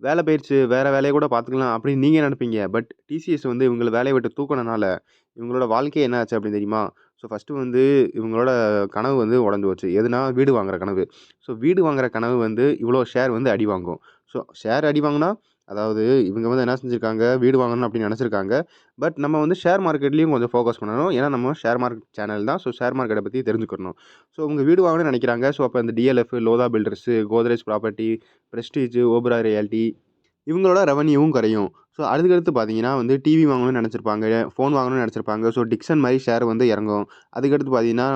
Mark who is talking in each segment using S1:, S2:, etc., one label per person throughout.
S1: வேலை போயிருச்சு, வேற வேலைய கூட பார்த்துக்கலாம் அப்படின்னு நீங்க நெனைப்பீங்க. பட் டிசிஎஸ் வந்து இவங்கள வேலைய விட்டு தூக்குனனால, இவங்களோட வாழ்க்கை என்ன ஆச்சு அப்படின்னு தெரியுமா? ஸோ ஃபர்ஸ்ட்டு வந்து இவங்களோட கனவு வந்து உடைஞ்சு போச்சு. எதுனா வீடு வாங்குற கனவு. ஸோ வீடு வாங்குற கனவு வந்து இவ்வளோ ஷேர் வந்து அடி வாங்கும். ஸோ ஷேர் அடி வாங்குனா, அதாவது இவங்க வந்து என்ன செஞ்சிருக்காங்க, வீடு வாங்கணும் அப்படின்னு நெனைச்சிருக்காங்க. பட் நம்ம வந்து ஷேர் மார்க்கெட்லயும் கொஞ்சம் ஃபோக்கஸ் பண்ணணும். ஏன்னா நம்ம ஷேர் மார்க்கெட் சேனல் தான். ஸோ ஷேர் மார்க்கெட்ட பத்தி தெரிஞ்சுக்கணும். ஸோ இவங்க வீடு வாங்கணும்னு நெனைக்கிறாங்க. ஸோ அப்ப இந்த DLF, Lodha builders, Godrej property, Prestige, Oberoi realty இவங்களோட ரெவென்யூவும் குறையும். ஸோ அதுக்கடுத்து பார்த்தீங்கன்னா வந்து டிவி வாங்கணும்னு நெனச்சிருப்பாங்க. ஃபோன் வாங்கணும்னு நெனச்சிருப்பாங்க. ஸோ டிக்சன் மாரி ஷேர் வந்து இறங்கும். அதுக்கடுத்து பார்த்தீங்கன்னா,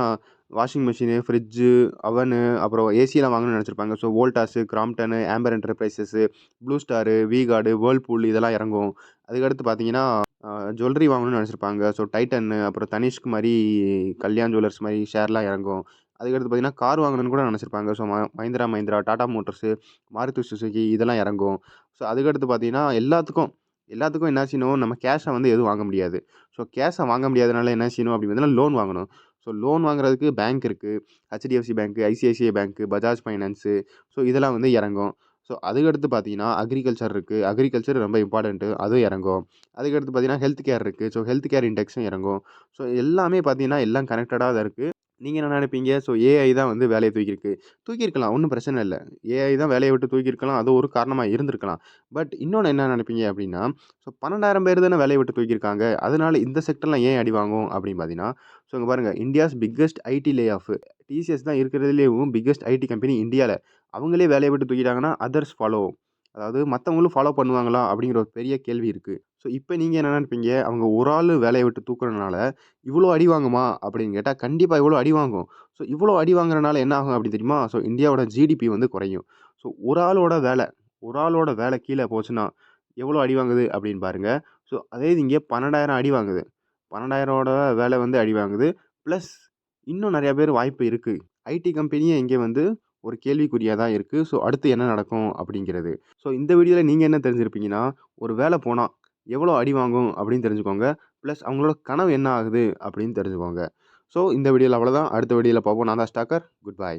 S1: வாஷிங் மிஷினு, ஃப்ரிட்ஜு, அவனு அப்புறம் ஏசிலாம் வாங்கணும்னு நெனச்சிருப்பாங்க. So Voltas, Crompton, Amber Enterprises, Blue Star, V-Guard, Whirlpool இதெல்லாம் இறங்கும். அதுக்கடுத்து பார்த்தீங்கன்னா, ஜுவல்லரி வாங்கணும்னு நெனச்சிருப்பாங்க. ஸோ டைட்டன்னு, அப்புறம் தனிஷ்க் மாரி, கல்யாண் ஜுவல்லர்ஸ் மாரி ஷேர்லாம் இறங்கும். அதுக்கடுத்து பார்த்தீங்கன்னா, கார் வாங்கணும்னு கூட நெனச்சிருப்பாங்க. So Mahindra Mahindra, Tata Motors, Maruti Suzuki இதெல்லாம் இறங்கும். ஸோ அதுக்கடுத்து பார்த்தீங்கன்னா, எல்லாத்துக்கும் என்ன செய்யணும், நம்ம கேஷ வந்து எதுவும் வாங்க முடியாது. ஸோ கேஷ வாங்க முடியாதனால என்ன செய்யணும் அப்படி பார்த்தீங்கன்னா, லோன் வாங்கணும். ஸோ லோன் வாங்குறதுக்கு பேங்க் இருக்கு. HDFC bank, ICICI bank, Bajaj finance so இதெல்லாம் வந்து இறங்கும். ஸோ அதுக்கடுத்து பார்த்தீங்கன்னா, அக்ரிகல்ச்சர் இருக்கு. அக்ரிகல்ச்சர் ரொம்ப இம்பார்ட்டன்ட்டு. அதுவும் இறங்கும். அதுக்கடுத்து பார்த்தீங்கன்னா, ஹெல்த் கேர் இருக்கு. ஸோ ஹெல்த் கேர் இண்டெக்ஸும் இறங்கும். ஸோ எல்லாமே பார்த்தீங்கன்னா, எல்லாம் கனெக்டடா தான் இருக்கு. நீங்க என்ன நினைப்பீங்க? ஸோ ஏஐ தான் வந்து வேலைய தூக்கியிருக்கு. தூக்கியிருக்கலாம். ஒண்ணும் பிரச்சனை இல்ல. ஏஐ தான் வேலைய விட்டு தூக்கியிருக்கலாம். அது ஒரு காரணமா இருந்திருக்கலாம். பட் இன்னொன்னு என்ன நினைப்பீங்க அப்டின்னா, ஸோ 12,000 பேர் தானே வேலைய விட்டு தூக்கியிருக்காங்க. அதனால இந்த செக்டர்லாம் ஏன் அடி வாங்கும் அப்டின்னு பார்த்தீங்கன்னா, ஸோ இங்க பாருங்க India's biggest IT lay off TCS தான் இருக்கிறதுலயும் பிக்கெஸ்ட் ஐடி கம்பெனி இந்தியால. அவங்களே வேலைய விட்டு தூக்கிட்டாங்கன்னா, அதர்ஸ் ஃபாலோ. அதாவது மத்தவங்களும் ஃபாலோ பண்ணுவாங்களா? அப்டிங்கிற ஒரு பெரிய கேள்வி இருக்கு. ஸோ இப்ப நீங்க என்ன நினைப்பீங்க? அவங்க ஒரு ஆளு வேலைய விட்டு தூக்குறனால இவ்ளோ அடி வாங்குமா? அப்படின்னு கேட்டா, கண்டிப்பா இவ்ளோ அடி வாங்கும். ஸோ இவ்ளோ அடி வாங்குறனால என்ன ஆகும் அப்படி தெரியுமா? ஸோ இந்தியாவோட ஜிடிபி வந்து குறையும். ஸோ ஒரு ஆளோட வேலை கீழ போச்சுன்னா, எவ்ளோ அடி வாங்குது அப்படின்னு பாருங்க. ஸோ அதே இது இங்க 12,000 அடி வாங்குது. 12,000ஓட வேலை வந்து அடி வாங்குது. பிளஸ் இன்னும் நெறைய பேர் வாய்ப்பு இருக்கு. ஐடி கம்பெனியே இங்க வந்து ஒரு கேள்விக்குறியா தான் இருக்கு. ஸோ அடுத்து என்ன நடக்கும் அப்படிங்கிறது. ஸோ இந்த வீடியோல நீங்க என்ன தெரிஞ்சிருப்பீங்கன்னா, ஒரு வேலை போனா எவ்வளோ அடி வாங்கும் அப்படின்னு தெரிஞ்சுக்கோங்க. பிளஸ் அவங்களோட கனவு என்ன ஆகுது அப்படின்னு தெரிஞ்சுக்கோங்க. ஸோ இந்த வீடியோல அவ்வளோதான். அடுத்த வீடியோல பார்ப்போம். நான் தான் ஸ்டாக்கர். Good bye.